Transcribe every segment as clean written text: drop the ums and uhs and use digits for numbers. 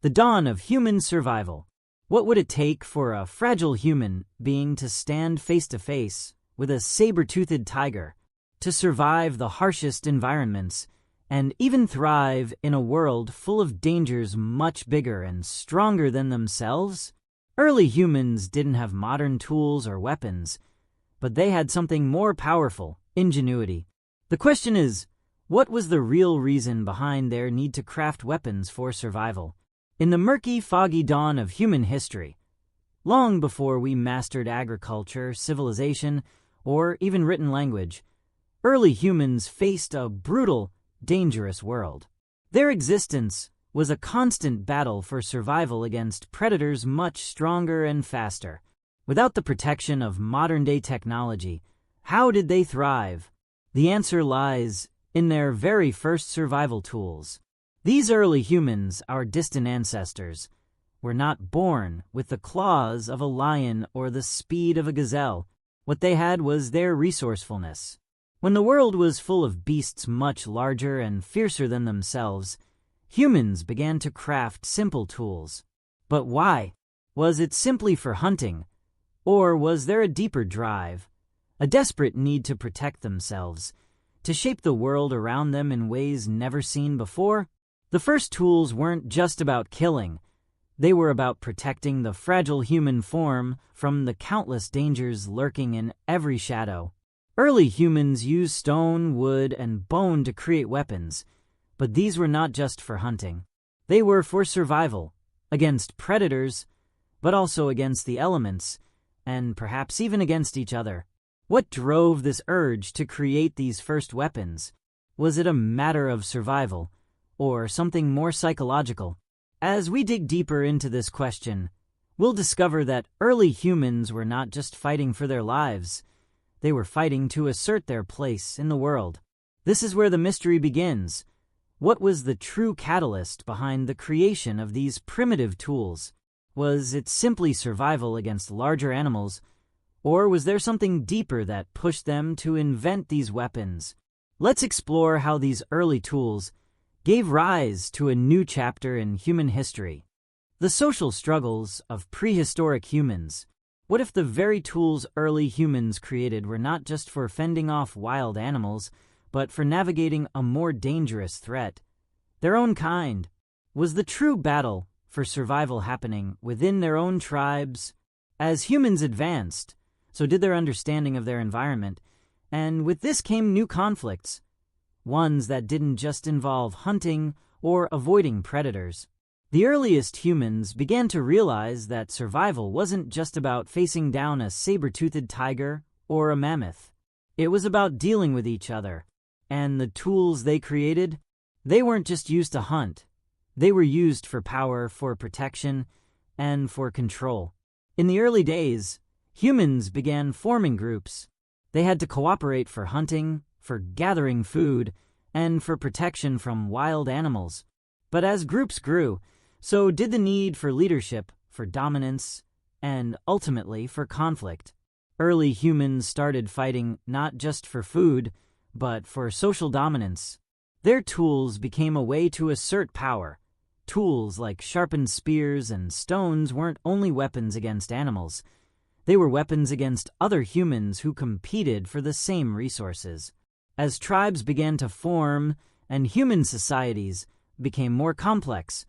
The dawn of human survival. What would it take for a fragile human being to stand face to face with a saber-toothed tiger, to survive the harshest environments, and even thrive in a world full of dangers much bigger and stronger than themselves? Early humans didn't have modern tools or weapons, but they had something more powerful: ingenuity. The question is, what was the real reason behind their need to craft weapons for survival? In the murky, foggy dawn of human history, long before we mastered agriculture, civilization, or even written language, early humans faced a brutal, dangerous world. Their existence was a constant battle for survival against predators much stronger and faster. Without the protection of modern-day technology, how did they thrive? The answer lies in their very first survival tools. These early humans, our distant ancestors, were not born with the claws of a lion or the speed of a gazelle. What they had was their resourcefulness. When the world was full of beasts much larger and fiercer than themselves, humans began to craft simple tools. But why? Was it simply for hunting? Or was there a deeper drive, a desperate need to protect themselves, to shape the world around them in ways never seen before? The first tools weren't just about killing. They were about protecting the fragile human form from the countless dangers lurking in every shadow. Early humans used stone, wood, and bone to create weapons, but these were not just for hunting. They were for survival, against predators, but also against the elements, and perhaps even against each other. What drove this urge to create these first weapons? Was it a matter of survival, or something more psychological? As we dig deeper into this question, we'll discover that early humans were not just fighting for their lives. They were fighting to assert their place in the world. This is where the mystery begins. What was the true catalyst behind the creation of these primitive tools? Was it simply survival against larger animals, or was there something deeper that pushed them to invent these weapons? Let's explore how these early tools gave rise to a new chapter in human history. The social struggles of prehistoric humans. What if the very tools early humans created were not just for fending off wild animals, but for navigating a more dangerous threat, their own kind? Was the true battle for survival happening within their own tribes? As humans advanced, so did their understanding of their environment, and with this came new conflicts. Ones that didn't just involve hunting or avoiding predators. The earliest humans began to realize that survival wasn't just about facing down a saber-toothed tiger or a mammoth. It was about dealing with each other. And the tools they created, they weren't just used to hunt. They were used for power, for protection, and for control. In the early days, humans began forming groups. They had to cooperate for hunting, for gathering food, and for protection from wild animals. But as groups grew, so did the need for leadership, for dominance, and ultimately for conflict. Early humans started fighting not just for food, but for social dominance. Their tools became a way to assert power. Tools like sharpened spears and stones weren't only weapons against animals. They were weapons against other humans who competed for the same resources. As tribes began to form and human societies became more complex,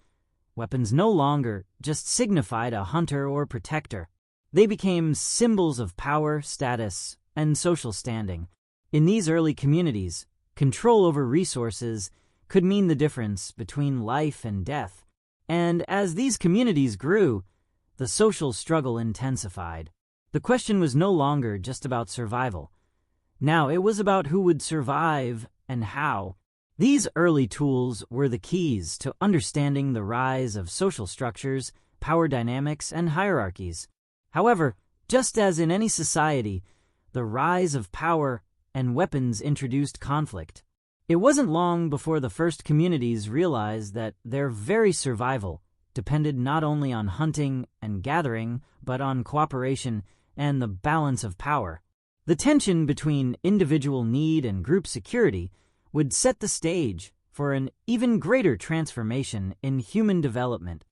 weapons no longer just signified a hunter or protector. They became symbols of power, status, and social standing. In these early communities, control over resources could mean the difference between life and death. And as these communities grew, the social struggle intensified. The question was no longer just about survival. Now it was about who would survive and how. These early tools were the keys to understanding the rise of social structures, power dynamics, and hierarchies. However, just as in any society, the rise of power and weapons introduced conflict. It wasn't long before the first communities realized that their very survival depended not only on hunting and gathering, but on cooperation and the balance of power. The tension between individual need and group security would set the stage for an even greater transformation in human development.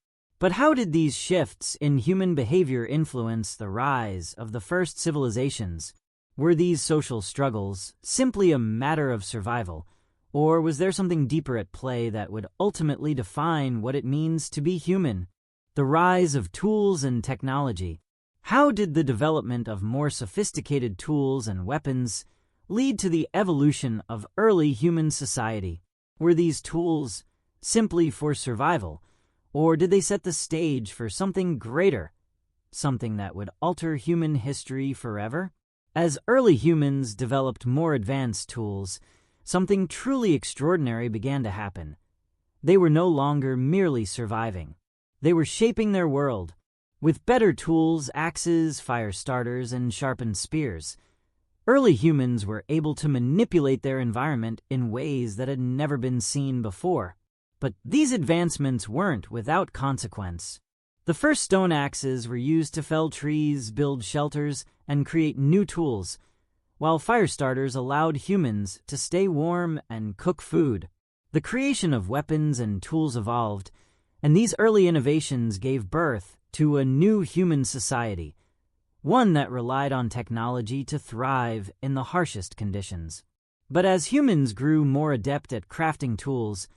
But how did these shifts in human behavior influence the rise of the first civilizations? Were these social struggles simply a matter of survival, or was there something deeper at play that would ultimately define what it means to be human? The rise of tools and technology. How did the development of more sophisticated tools and weapons lead to the evolution of early human society? Were these tools simply for survival, or did they set the stage for something greater, something that would alter human history forever? As early humans developed more advanced tools, something truly extraordinary began to happen. They were no longer merely surviving. They were shaping their world. With better tools, axes, fire starters, and sharpened spears, early humans were able to manipulate their environment in ways that had never been seen before. But these advancements weren't without consequence. The first stone axes were used to fell trees, build shelters, and create new tools, while fire starters allowed humans to stay warm and cook food. The creation of weapons and tools evolved, and these early innovations gave birth to a new human society, one that relied on technology to thrive in the harshest conditions. But as humans grew more adept at crafting tools,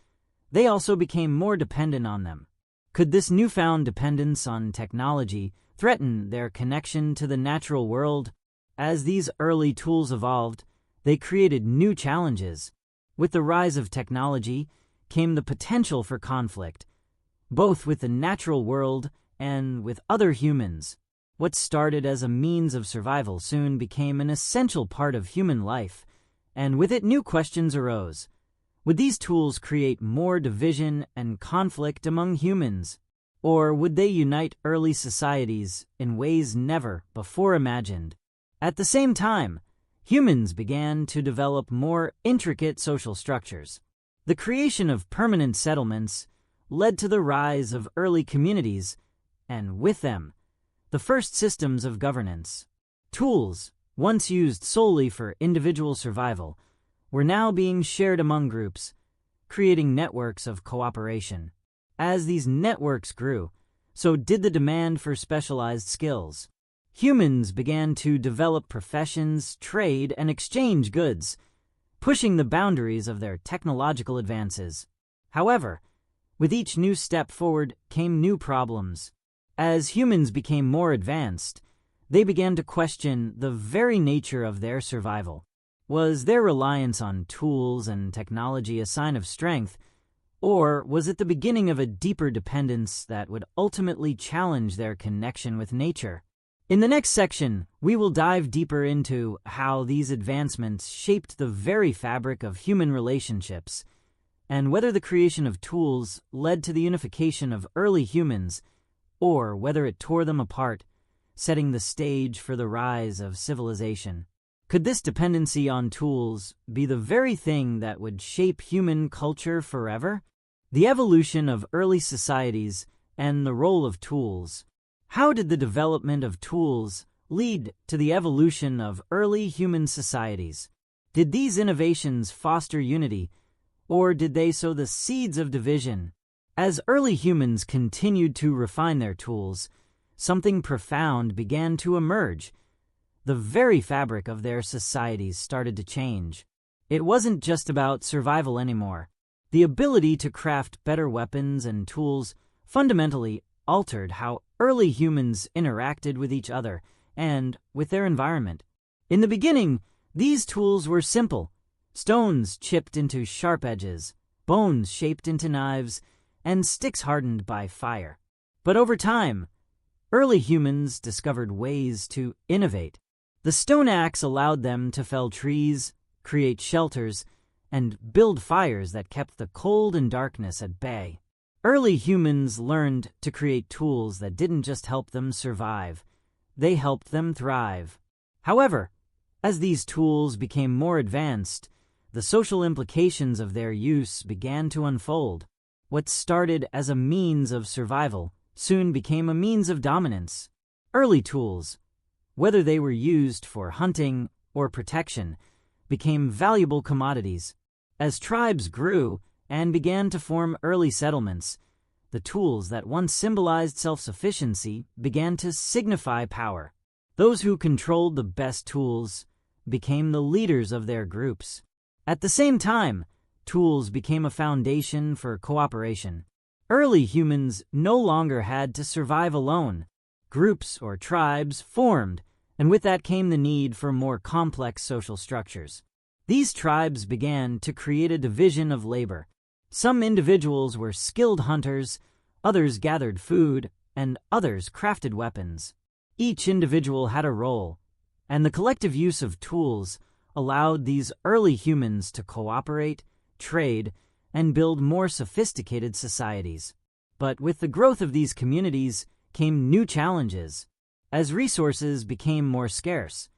they also became more dependent on them. Could this newfound dependence on technology threaten their connection to the natural world? As these early tools evolved, they created new challenges. With the rise of technology came the potential for conflict, both with the natural world and with other humans. What started as a means of survival soon became an essential part of human life, and with it new questions arose. Would these tools create more division and conflict among humans? Or would they unite early societies in ways never before imagined? At the same time, humans began to develop more intricate social structures. The creation of permanent settlements led to the rise of early communities, and with them, the first systems of governance. Tools, once used solely for individual survival, were now being shared among groups, creating networks of cooperation. As these networks grew, so did the demand for specialized skills. Humans began to develop professions, trade, and exchange goods, pushing the boundaries of their technological advances. However, with each new step forward came new problems. As humans became more advanced, they began to question the very nature of their survival. Was their reliance on tools and technology a sign of strength, or was it the beginning of a deeper dependence that would ultimately challenge their connection with nature? In the next section, we will dive deeper into how these advancements shaped the very fabric of human relationships, and whether the creation of tools led to the unification of early humans, or whether it tore them apart, setting the stage for the rise of civilization. Could this dependency on tools be the very thing that would shape human culture forever? The evolution of early societies and the role of tools. How did the development of tools lead to the evolution of early human societies? Did these innovations foster unity, or did they sow the seeds of division? As early humans continued to refine their tools, something profound began to emerge. The very fabric of their societies started to change. It wasn't just about survival anymore. The ability to craft better weapons and tools fundamentally altered how early humans interacted with each other and with their environment. In the beginning, these tools were simple: stones chipped into sharp edges, bones shaped into knives, and sticks hardened by fire. But over time, early humans discovered ways to innovate. The stone axe allowed them to fell trees, create shelters, and build fires that kept the cold and darkness at bay. Early humans learned to create tools that didn't just help them survive, they helped them thrive. However, as these tools became more advanced, the social implications of their use began to unfold. What started as a means of survival soon became a means of dominance. Early tools, whether they were used for hunting or protection, became valuable commodities. As tribes grew and began to form early settlements, The tools that once symbolized self-sufficiency began to signify power. Those who controlled the best tools became the leaders of their groups. At the same time, tools became a foundation for cooperation. Early humans no longer had to survive alone. Groups or tribes formed, and with that came the need for more complex social structures. These tribes began to create a division of labor. Some individuals were skilled hunters, others gathered food, and others crafted weapons. Each individual had a role, and the collective use of tools allowed these early humans to cooperate, trade, and build more sophisticated societies. But with the growth of these communities came new challenges. As resources became more scarce,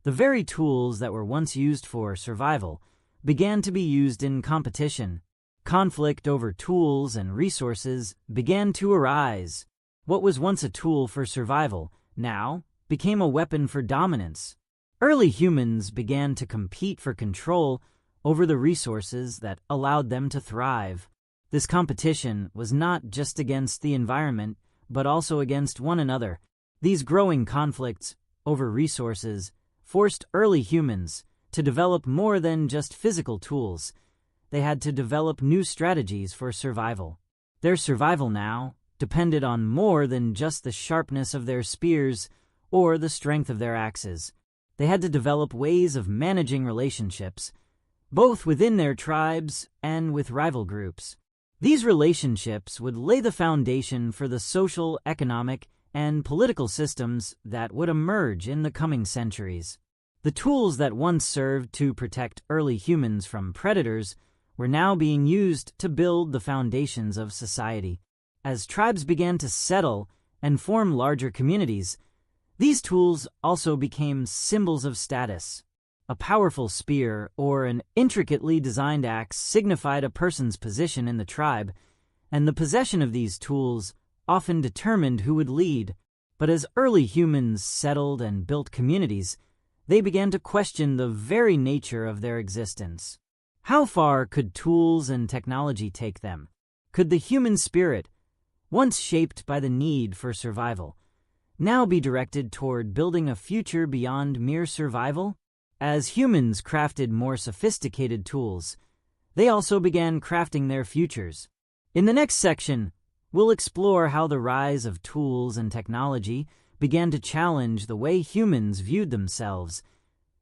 the very tools that were once used for survival began to be used in competition. Conflict over tools and resources began to arise. What was once a tool for survival now became a weapon for dominance. Early humans began to compete for control over the resources that allowed them to thrive. This competition was not just against the environment, but also against one another. These growing conflicts over resources forced early humans to develop more than just physical tools. They had to develop new strategies for survival. Their survival now depended on more than just the sharpness of their spears or the strength of their axes. They had to develop ways of managing relationships, both within their tribes and with rival groups. These relationships would lay the foundation for the social, economic, and political systems that would emerge in the coming centuries. The tools that once served to protect early humans from predators were now being used to build the foundations of society. As tribes began to settle and form larger communities, these tools also became symbols of status. A powerful spear or an intricately designed axe signified a person's position in the tribe, and the possession of these tools often determined who would lead. But as early humans settled and built communities, they began to question the very nature of their existence. How far could tools and technology take them? Could the human spirit, once shaped by the need for survival, now be directed toward building a future beyond mere survival? As humans crafted more sophisticated tools, they also began crafting their futures. In the next section, we'll explore how the rise of tools and technology began to challenge the way humans viewed themselves,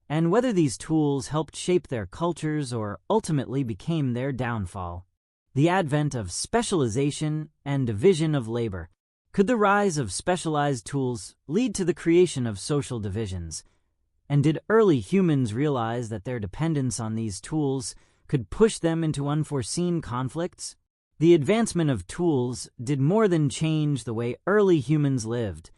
and whether these tools helped shape their cultures or ultimately became their downfall. The advent of specialization and division of labor. Could the rise of specialized tools lead to the creation of social divisions? And did early humans realize that their dependence on these tools could push them into unforeseen conflicts? The advancement of tools did more than change the way early humans lived.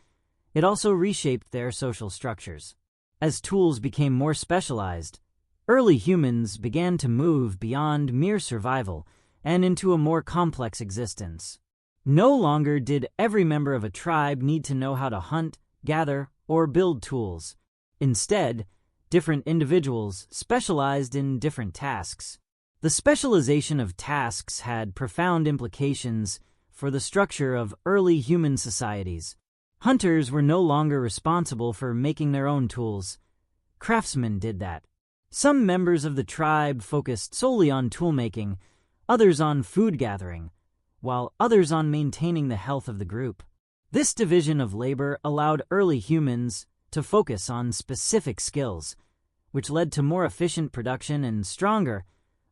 It also reshaped their social structures. As tools became more specialized, early humans began to move beyond mere survival and into a more complex existence. No longer did every member of a tribe need to know how to hunt, gather, or build tools. Instead, different individuals specialized in different tasks. The specialization of tasks had profound implications for the structure of early human societies. Hunters were no longer responsible for making their own tools. Craftsmen did that. Some members of the tribe focused solely on toolmaking, others on food gathering, while others on maintaining the health of the group. This division of labor allowed early humans to focus on specific skills, which led to more efficient production and stronger,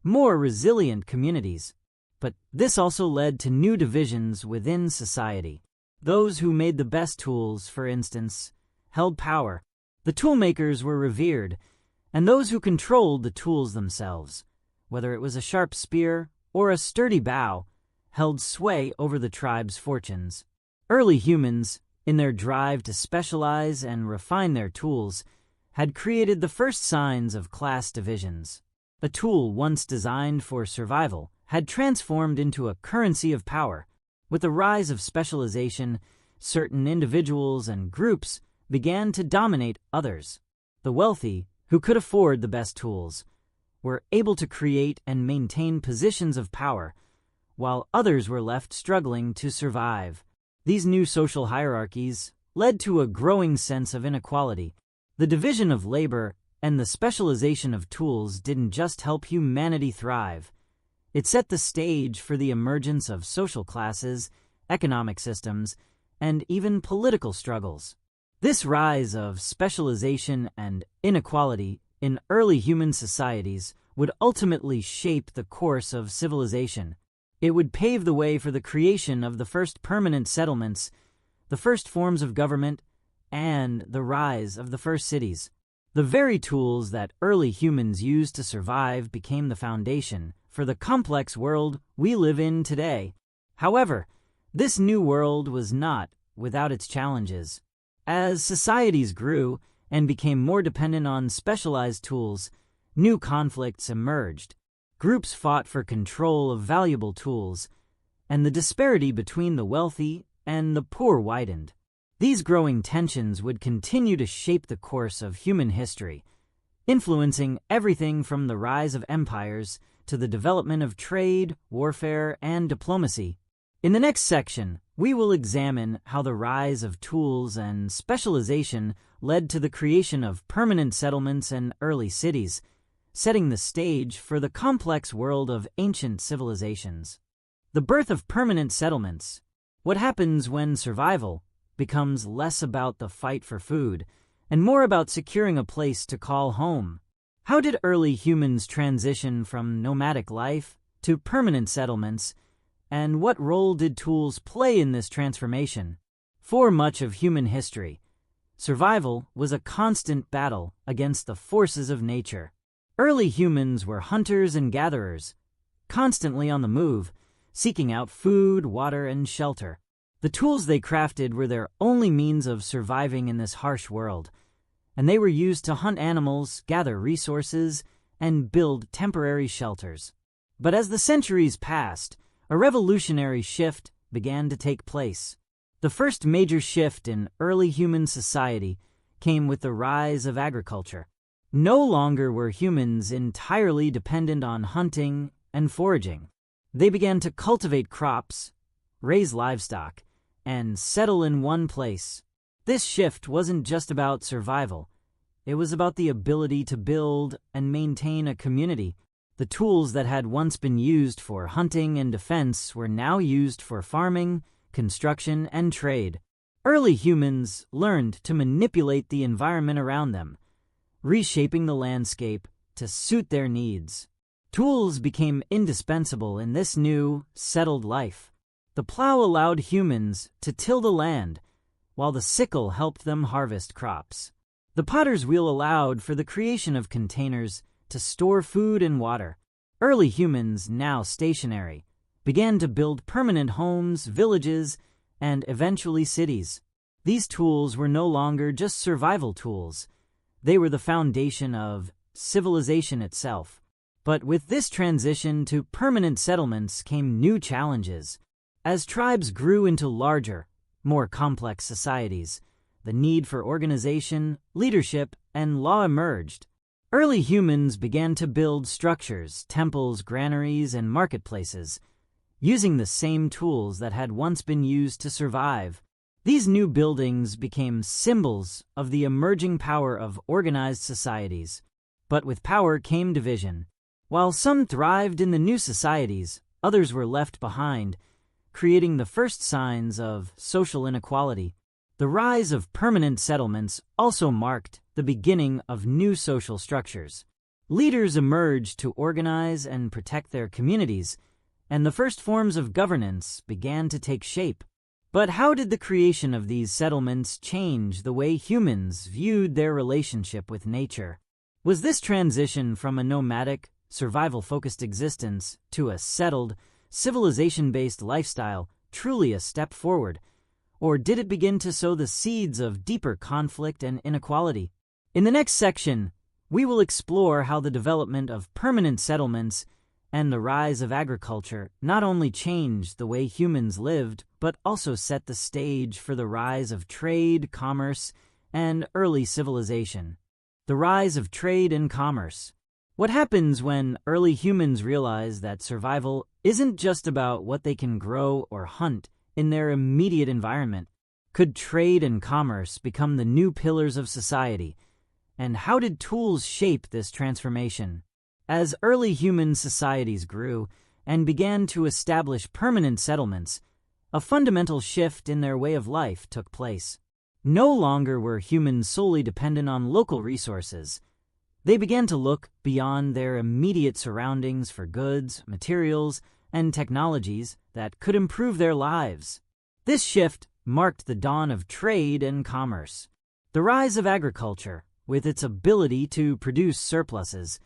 more resilient communities. But this also led to new divisions within society. Those who made the best tools, for instance, held power. The toolmakers were revered, and those who controlled the tools themselves, whether it was a sharp spear or a sturdy bow, held sway over the tribe's fortunes. Early humans, in their drive to specialize and refine their tools, had created the first signs of class divisions. A tool once designed for survival had transformed into a currency of power. With the rise of specialization, certain individuals and groups began to dominate others. The wealthy, who could afford the best tools, were able to create and maintain positions of power, while others were left struggling to survive. These new social hierarchies led to a growing sense of inequality. The division of labor and the specialization of tools didn't just help humanity thrive. It set the stage for the emergence of social classes, economic systems, and even political struggles. This rise of specialization and inequality in early human societies would ultimately shape the course of civilization. It would pave the way for the creation of the first permanent settlements, the first forms of government, and the rise of the first cities. The very tools that early humans used to survive became the foundation for the complex world we live in today. However, this new world was not without its challenges. As societies grew and became more dependent on specialized tools, new conflicts emerged. Groups fought for control of valuable tools, and the disparity between the wealthy and the poor widened. These growing tensions would continue to shape the course of human history, influencing everything from the rise of empires to the development of trade, warfare, and diplomacy. In the next section, we will examine how the rise of tools and specialization led to the creation of permanent settlements and early cities, setting the stage for the complex world of ancient civilizations. The birth of permanent settlements. What happens when survival becomes less about the fight for food and more about securing a place to call home? How did early humans transition from nomadic life to permanent settlements, and what role did tools play in this transformation? For much of human history, survival was a constant battle against the forces of nature. Early humans were hunters and gatherers, constantly on the move, seeking out food, water, and shelter. The tools they crafted were their only means of surviving in this harsh world, and they were used to hunt animals, gather resources, and build temporary shelters. But as the centuries passed, a revolutionary shift began to take place. The first major shift in early human society came with the rise of agriculture. No longer were humans entirely dependent on hunting and foraging. They began to cultivate crops, raise livestock, and settle in one place. This shift wasn't just about survival. It was about the ability to build and maintain a community. The tools that had once been used for hunting and defense were now used for farming, construction, and trade. Early humans learned to manipulate the environment around them, reshaping the landscape to suit their needs. Tools became indispensable in this new, settled life. The plow allowed humans to till the land, while the sickle helped them harvest crops. The potter's wheel allowed for the creation of containers to store food and water. Early humans, now stationary, began to build permanent homes, villages, and eventually cities. These tools were no longer just survival tools. They were the foundation of civilization itself. But with this transition to permanent settlements came new challenges. As tribes grew into larger, more complex societies, the need for organization, leadership, and law emerged. Early humans began to build structures, temples, granaries, and marketplaces, using the same tools that had once been used to survive. These new buildings became symbols of the emerging power of organized societies. But with power came division. While some thrived in the new societies, others were left behind, creating the first signs of social inequality. The rise of permanent settlements also marked the beginning of new social structures. Leaders emerged to organize and protect their communities, and the first forms of governance began to take shape. But how did the creation of these settlements change the way humans viewed their relationship with nature? Was this transition from a nomadic, survival-focused existence to a settled, civilization-based lifestyle truly a step forward? Or did it begin to sow the seeds of deeper conflict and inequality? In the next section, we will explore how the development of permanent settlements and the rise of agriculture not only changed the way humans lived, but also set the stage for the rise of trade, commerce, and early civilization. The rise of trade and commerce. What happens when early humans realize that survival isn't just about what they can grow or hunt in their immediate environment? Could trade and commerce become the new pillars of society? And how did tools shape this transformation? As early human societies grew and began to establish permanent settlements, a fundamental shift in their way of life took place. No longer were humans solely dependent on local resources. They began to look beyond their immediate surroundings for goods, materials, and technologies that could improve their lives. This shift marked the dawn of trade and commerce. The rise of agriculture, with its ability to produce surpluses,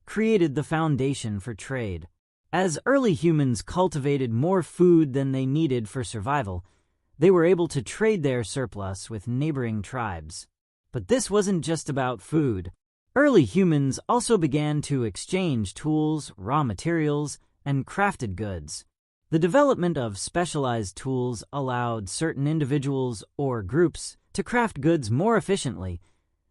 created the foundation for trade. As early humans cultivated more food than they needed for survival, they were able to trade their surplus with neighboring tribes. But this wasn't just about food. Early humans also began to exchange tools, raw materials, and crafted goods. The development of specialized tools allowed certain individuals or groups to craft goods more efficiently,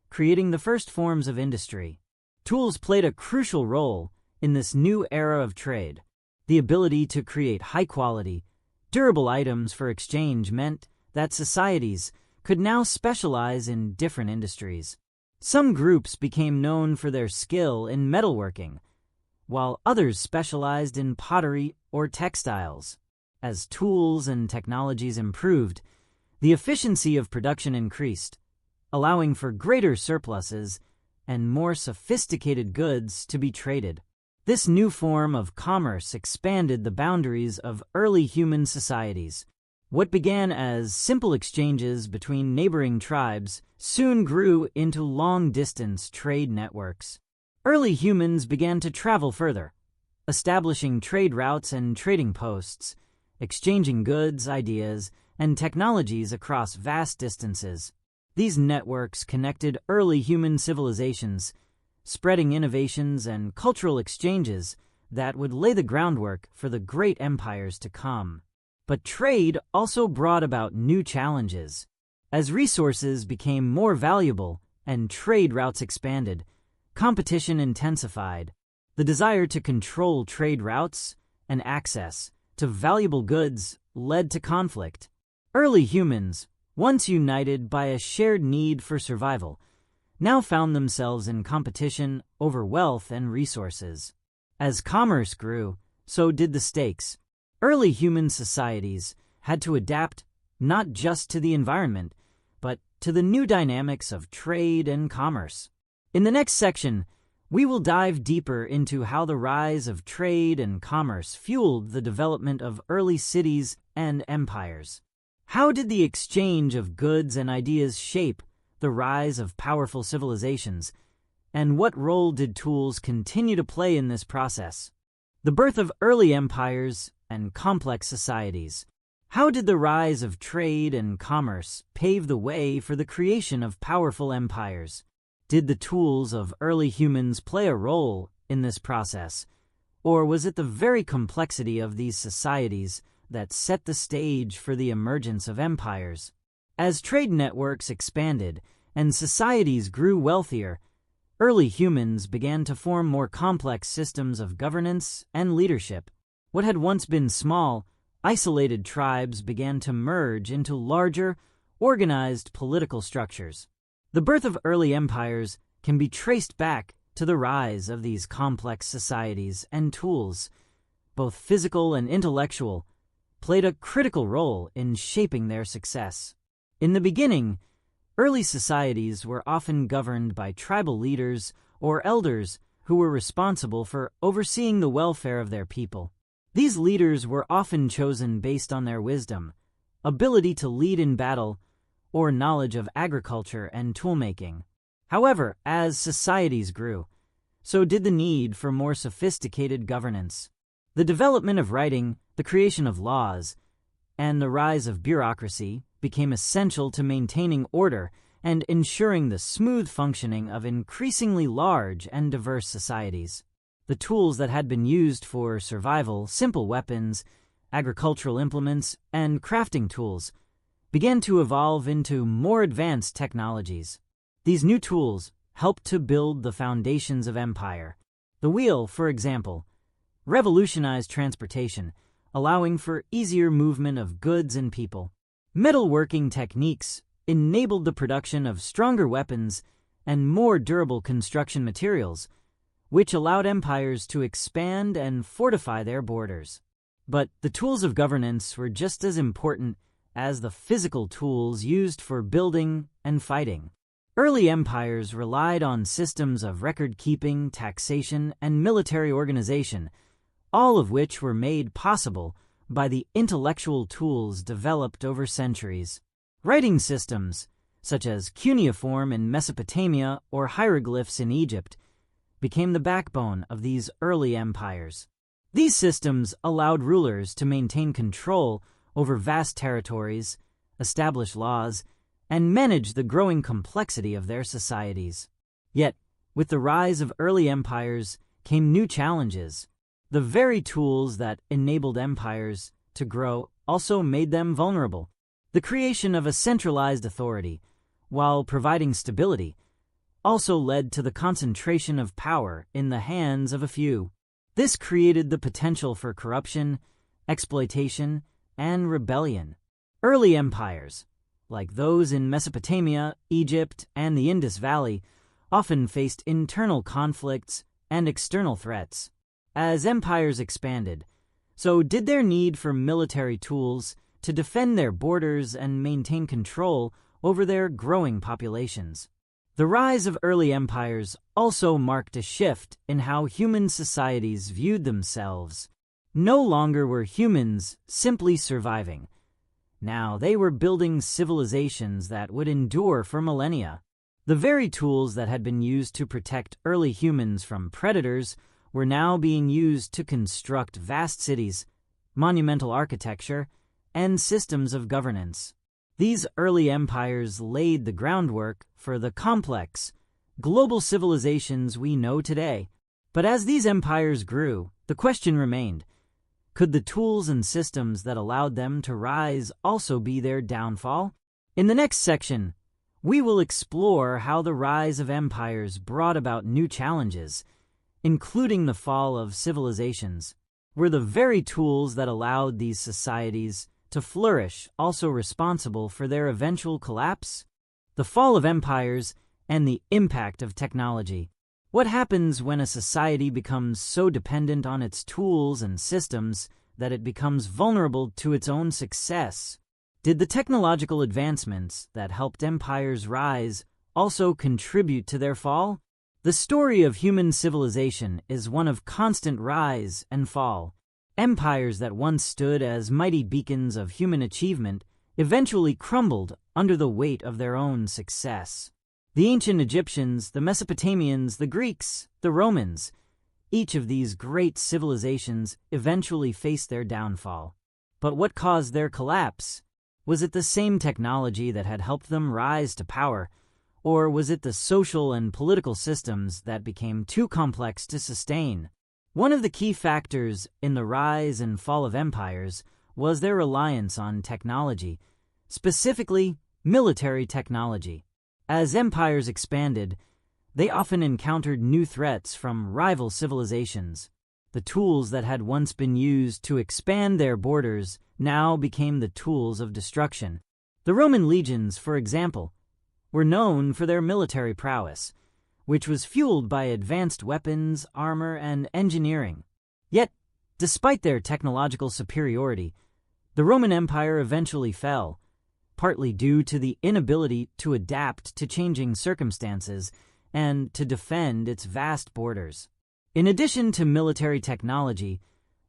creating the first forms of industry. Tools played a crucial role in this new era of trade. The ability to create high-quality, durable items for exchange meant that societies could now specialize in different industries. Some groups became known for their skill in metalworking, while others specialized in pottery or textiles. As tools and technologies improved, the efficiency of production increased, allowing for greater surpluses and more sophisticated goods to be traded. This new form of commerce expanded the boundaries of early human societies. What began as simple exchanges between neighboring tribes soon grew into long-distance trade networks. Early humans began to travel further, establishing trade routes and trading posts, exchanging goods, ideas, and technologies across vast distances. These networks connected early human civilizations, spreading innovations and cultural exchanges that would lay the groundwork for the great empires to come. But trade also brought about new challenges. As resources became more valuable and trade routes expanded, competition intensified. The desire to control trade routes and access to valuable goods led to conflict. Early humans, once united by a shared need for survival, now found themselves in competition over wealth and resources. As commerce grew, so did the stakes. Early human societies had to adapt not just to the environment, but to the new dynamics of trade and commerce. In the next section, we will dive deeper into how the rise of trade and commerce fueled the development of early cities and empires. How did the exchange of goods and ideas shape the rise of powerful civilizations, and what role did tools continue to play in this process? The birth of early empires and complex societies. How did the rise of trade and commerce pave the way for the creation of powerful empires? Did the tools of early humans play a role in this process, or was it the very complexity of these societies that set the stage for the emergence of empires? As trade networks expanded and societies grew wealthier, early humans began to form more complex systems of governance and leadership. What had once been small, isolated tribes began to merge into larger, organized political structures. The birth of early empires can be traced back to the rise of these complex societies, and tools, both physical and intellectual, played a critical role in shaping their success. In the beginning, early societies were often governed by tribal leaders or elders who were responsible for overseeing the welfare of their people. These leaders were often chosen based on their wisdom, ability to lead in battle, or knowledge of agriculture and toolmaking. However, as societies grew, so did the need for more sophisticated governance. The development of writing, the creation of laws, and the rise of bureaucracy became essential to maintaining order and ensuring the smooth functioning of increasingly large and diverse societies. The tools that had been used for survival, simple weapons, agricultural implements, and crafting tools, began to evolve into more advanced technologies. These new tools helped to build the foundations of empire. The wheel, for example, revolutionized transportation, allowing for easier movement of goods and people. Metalworking techniques enabled the production of stronger weapons and more durable construction materials, which allowed empires to expand and fortify their borders. But the tools of governance were just as important as the physical tools used for building and fighting. Early empires relied on systems of record-keeping, taxation, and military organization, all of which were made possible by the intellectual tools developed over centuries. Writing systems, such as cuneiform in Mesopotamia or hieroglyphs in Egypt, became the backbone of these early empires. These systems allowed rulers to maintain control over vast territories, establish laws, and manage the growing complexity of their societies. Yet, with the rise of early empires came new challenges. The very tools that enabled empires to grow also made them vulnerable. The creation of a centralized authority, while providing stability, also led to the concentration of power in the hands of a few. This created the potential for corruption, exploitation, and rebellion. Early empires, like those in Mesopotamia, Egypt, and the Indus Valley, often faced internal conflicts and external threats. As empires expanded, so did their need for military tools to defend their borders and maintain control over their growing populations. The rise of early empires also marked a shift in how human societies viewed themselves. No longer were humans simply surviving. Now they were building civilizations that would endure for millennia. The very tools that had been used to protect early humans from predators were now being used to construct vast cities, monumental architecture, and systems of governance. These early empires laid the groundwork for the complex, global civilizations we know today. But as these empires grew, the question remained, could the tools and systems that allowed them to rise also be their downfall? In the next section, we will explore how the rise of empires brought about new challenges, including the fall of civilizations. Were the very tools that allowed these societies to flourish also responsible for their eventual collapse? The fall of empires and the impact of technology. What happens when a society becomes so dependent on its tools and systems that it becomes vulnerable to its own success? Did the technological advancements that helped empires rise also contribute to their fall? The story of human civilization is one of constant rise and fall. Empires that once stood as mighty beacons of human achievement eventually crumbled under the weight of their own success. The ancient Egyptians, the Mesopotamians, the Greeks, the Romans, each of these great civilizations eventually faced their downfall. But what caused their collapse? Was it the same technology that had helped them rise to power, or was it the social and political systems that became too complex to sustain? One of the key factors in the rise and fall of empires was their reliance on technology, specifically military technology. As empires expanded, they often encountered new threats from rival civilizations. The tools that had once been used to expand their borders now became the tools of destruction. The Roman legions, for example, were known for their military prowess, which was fueled by advanced weapons, armor, and engineering. Yet, despite their technological superiority, the Roman Empire eventually fell, partly due to the inability to adapt to changing circumstances and to defend its vast borders. In addition to military technology,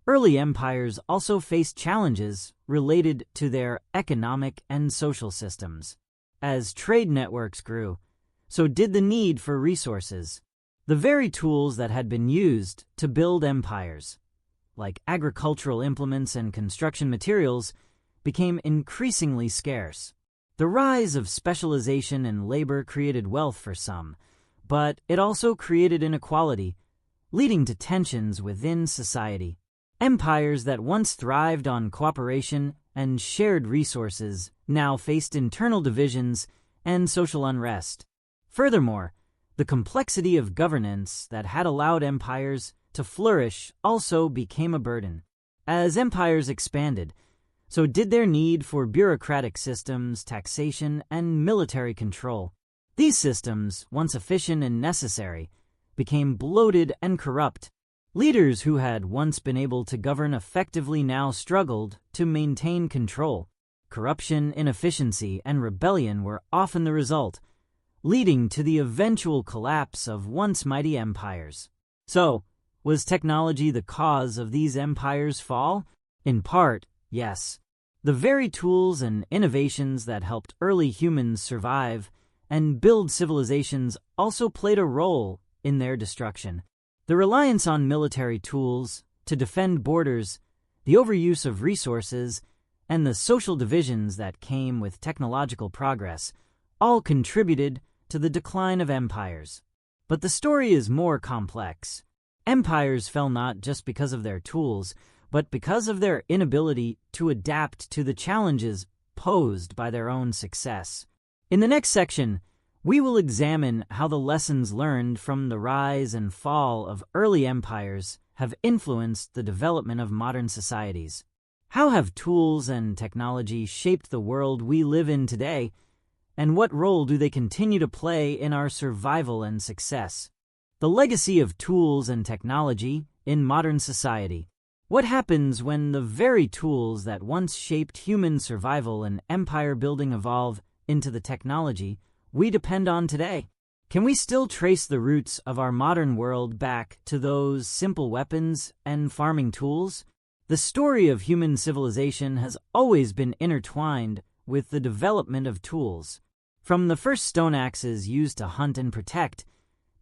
early empires also faced challenges related to their economic and social systems. As trade networks grew, so did the need for resources. The very tools that had been used to build empires, like agricultural implements and construction materials, became increasingly scarce. The rise of specialization in labor created wealth for some, but it also created inequality, leading to tensions within society. Empires that once thrived on cooperation and shared resources now faced internal divisions and social unrest. Furthermore, The complexity of governance that had allowed empires to flourish also became a burden. As empires expanded, so did their need for bureaucratic systems, taxation, and military control. These systems, once efficient and necessary, became bloated and corrupt. Leaders who had once been able to govern effectively now struggled to maintain control. Corruption, inefficiency, and rebellion were often the result, leading to the eventual collapse of once mighty empires. So, was technology the cause of these empires' fall? In part, yes. The very tools and innovations that helped early humans survive and build civilizations also played a role in their destruction. The reliance on military tools to defend borders, the overuse of resources, and the social divisions that came with technological progress all contributed to the decline of empires. But the story is more complex. Empires fell not just because of their tools, but because of their inability to adapt to the challenges posed by their own success. In the next section, we will examine how the lessons learned from the rise and fall of early empires have influenced the development of modern societies. How have tools and technology shaped the world we live in today, and what role do they continue to play in our survival and success? The legacy of tools and technology in modern society. What happens when the very tools that once shaped human survival and empire building evolve into the technology we depend on today? Can we still trace the roots of our modern world back to those simple weapons and farming tools? The story of human civilization has always been intertwined with the development of tools. From the first stone axes used to hunt and protect,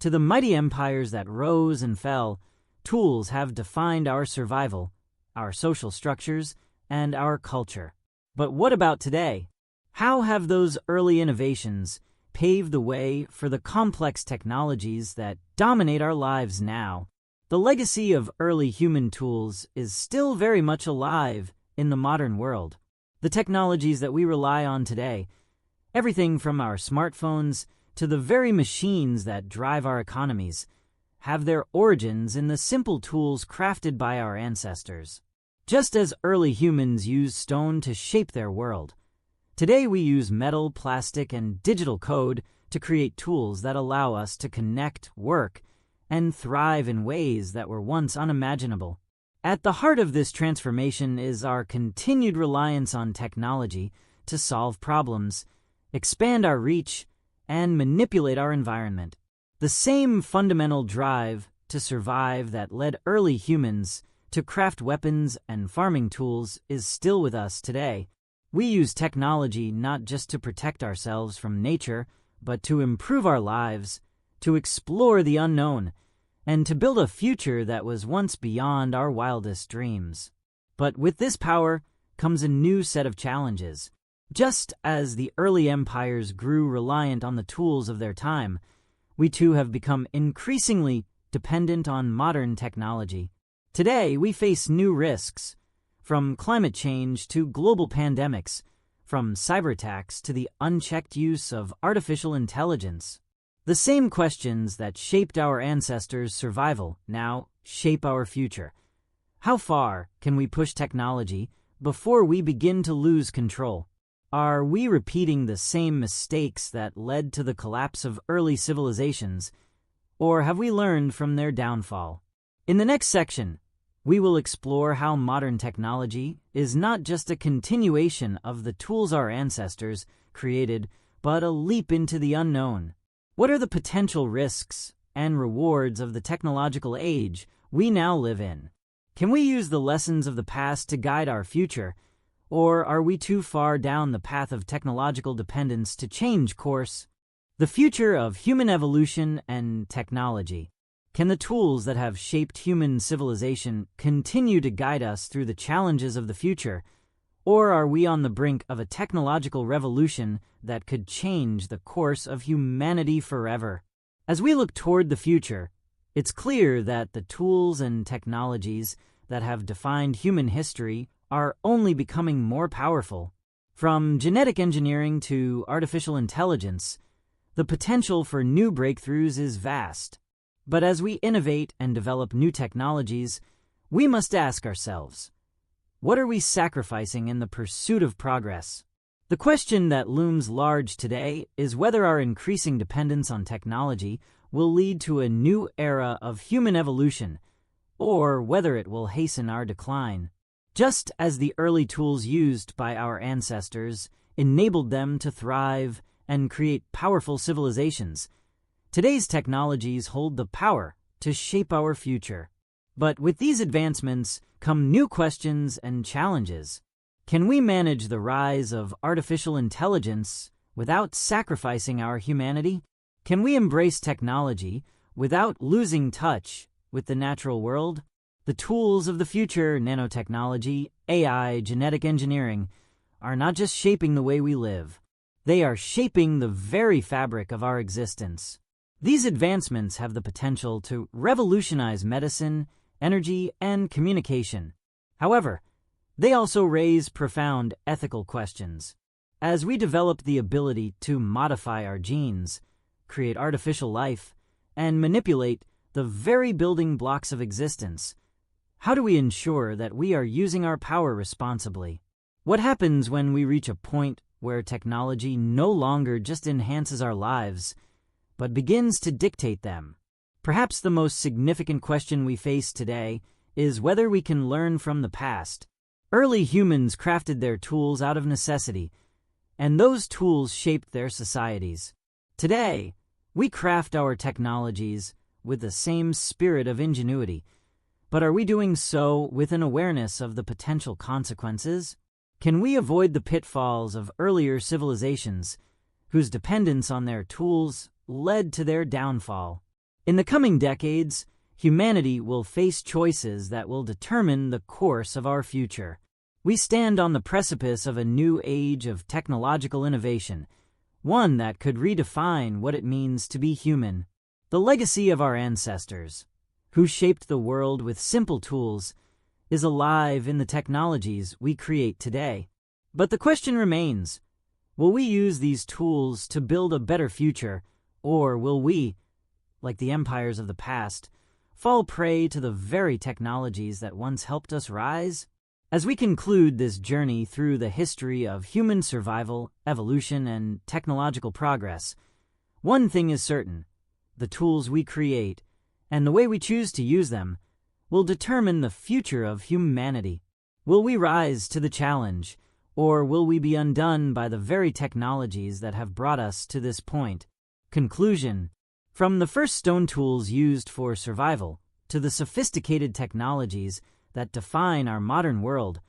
to the mighty empires that rose and fell, tools have defined our survival, our social structures, and our culture. But what about today? How have those early innovations paved the way for the complex technologies that dominate our lives now? The legacy of early human tools is still very much alive in the modern world. The technologies that we rely on today, everything from our smartphones to the very machines that drive our economies, have their origins in the simple tools crafted by our ancestors. Just as early humans used stone to shape their world, today we use metal, plastic, and digital code to create tools that allow us to connect, work, and thrive in ways that were once unimaginable. At the heart of this transformation is our continued reliance on technology to solve problems, expand our reach, and manipulate our environment. The same fundamental drive to survive that led early humans to craft weapons and farming tools is still with us today. We use technology not just to protect ourselves from nature, but to improve our lives, to explore the unknown, and to build a future that was once beyond our wildest dreams. But with this power comes a new set of challenges. Just as the early empires grew reliant on the tools of their time, we too have become increasingly dependent on modern technology. Today, we face new risks, from climate change to global pandemics, from cyber attacks to the unchecked use of artificial intelligence. The same questions that shaped our ancestors' survival now shape our future. How far can we push technology before we begin to lose control? Are we repeating the same mistakes that led to the collapse of early civilizations, or have we learned from their downfall? In the next section, we will explore how modern technology is not just a continuation of the tools our ancestors created, but a leap into the unknown. What are the potential risks and rewards of the technological age we now live in? Can we use the lessons of the past to guide our future? Or are we too far down the path of technological dependence to change course? The future of human evolution and technology. Can the tools that have shaped human civilization continue to guide us through the challenges of the future? Or are we on the brink of a technological revolution that could change the course of humanity forever? As we look toward the future, it's clear that the tools and technologies that have defined human history are only becoming more powerful. From genetic engineering to artificial intelligence, The potential for new breakthroughs is vast. But as we innovate and develop new technologies, we must ask ourselves, what are we sacrificing in the pursuit of progress? The question that looms large today is whether our increasing dependence on technology will lead to a new era of human evolution, or whether it will hasten our decline. Just as the early tools used by our ancestors enabled them to thrive and create powerful civilizations, today's technologies hold the power to shape our future. But with these advancements come new questions and challenges. Can we manage the rise of artificial intelligence without sacrificing our humanity? Can we embrace technology without losing touch with the natural world? The tools of the future, nanotechnology, AI, genetic engineering, are not just shaping the way we live. They are shaping the very fabric of our existence. These advancements have the potential to revolutionize medicine, energy, and communication. However, they also raise profound ethical questions. As we develop the ability to modify our genes, create artificial life, and manipulate the very building blocks of existence, how do we ensure that we are using our power responsibly? What happens when we reach a point where technology no longer just enhances our lives, but begins to dictate them? Perhaps the most significant question we face today is whether we can learn from the past. Early humans crafted their tools out of necessity, and those tools shaped their societies. Today, we craft our technologies with the same spirit of ingenuity, but are we doing so with an awareness of the potential consequences? Can we avoid the pitfalls of earlier civilizations whose dependence on their tools led to their downfall? In the coming decades, humanity will face choices that will determine the course of our future. We stand on the precipice of a new age of technological innovation, one that could redefine what it means to be human. The legacy of our ancestors, who shaped the world with simple tools, is alive in the technologies we create today. But the question remains, will we use these tools to build a better future, or will we, like the empires of the past, fall prey to the very technologies that once helped us rise? As we conclude this journey through the history of human survival, evolution, and technological progress, one thing is certain: the tools we create, and the way we choose to use them, will determine the future of humanity. Will we rise to the challenge, or will we be undone by the very technologies that have brought us to this point? Conclusion: from the first stone tools used for survival to the sophisticated technologies that define our modern world,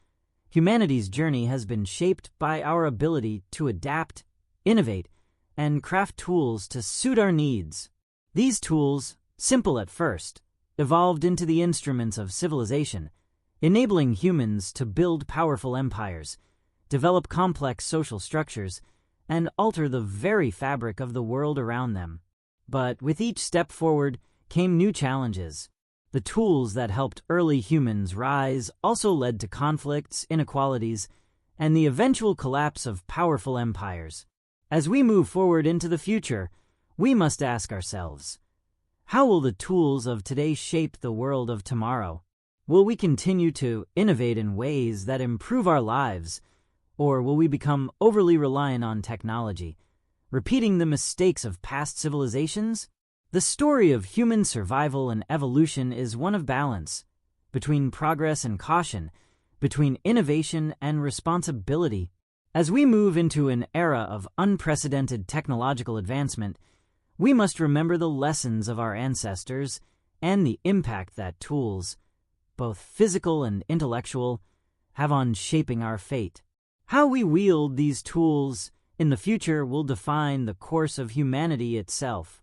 humanity's journey has been shaped by our ability to adapt, innovate, and craft tools to suit our needs. These tools, simple at first, evolved into the instruments of civilization, enabling humans to build powerful empires, develop complex social structures, and alter the very fabric of the world around them. But with each step forward came new challenges. The tools that helped early humans rise also led to conflicts, inequalities, and the eventual collapse of powerful empires. As we move forward into the future, we must ask ourselves, how will the tools of today shape the world of tomorrow? Will we continue to innovate in ways that improve our lives, or will we become overly reliant on technology, repeating the mistakes of past civilizations? The story of human survival and evolution is one of balance, between progress and caution, between innovation and responsibility. As we move into an era of unprecedented technological advancement, we must remember the lessons of our ancestors and the impact that tools, both physical and intellectual, have on shaping our fate. How we wield these tools in the future will define the course of humanity itself.